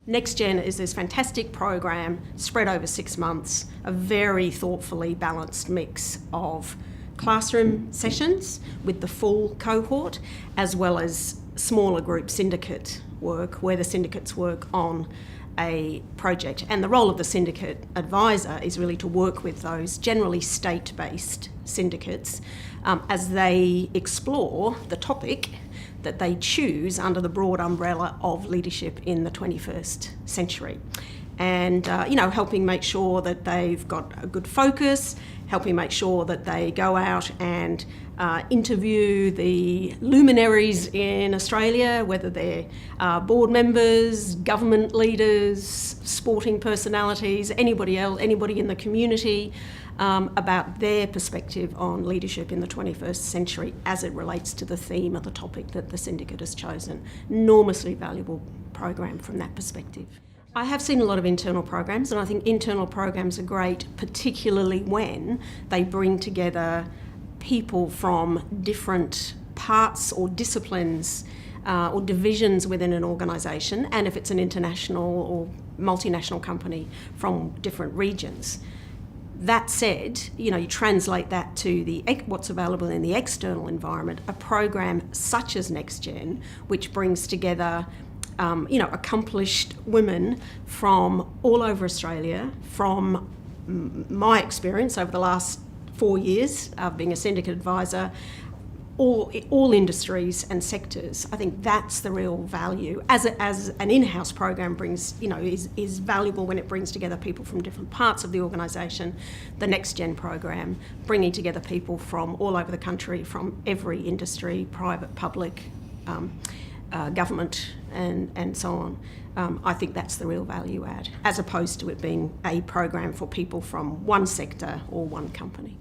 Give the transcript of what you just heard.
NextGen is this fantastic program spread over 6 months, a very thoughtfully balanced mix of classroom sessions with the full cohort, as well as smaller group syndicate work where the syndicates work on a project. And the role of the syndicate advisor is really to work with those generally state-based syndicates as they explore the topic that they choose under the broad umbrella of leadership in the 21st century. And, helping make sure that they've got a good focus, helping make sure that they go out and interview the luminaries in Australia, whether they're board members, government leaders, sporting personalities, anybody else, anybody in the community, about their perspective on leadership in the 21st century as it relates to the theme of the topic that the syndicate has chosen. Enormously valuable program from that perspective. I have seen a lot of internal programs, and I think internal programs are great, particularly when they bring together people from different parts or disciplines or divisions within an organisation, and if it's an international or multinational company, from different regions. That said, you translate that to what's available in the external environment, a program such as NextGen, which brings together accomplished women from all over Australia. From my experience over the last 4 years of being a syndicate advisor, all industries and sectors, I think that's the real value. As an in-house program brings, is valuable when it brings together people from different parts of the organisation. The NextGen program, bringing together people from all over the country, from every industry, private, public, government, and so on. I think that's the real value add, as opposed to it being a program for people from one sector or one company.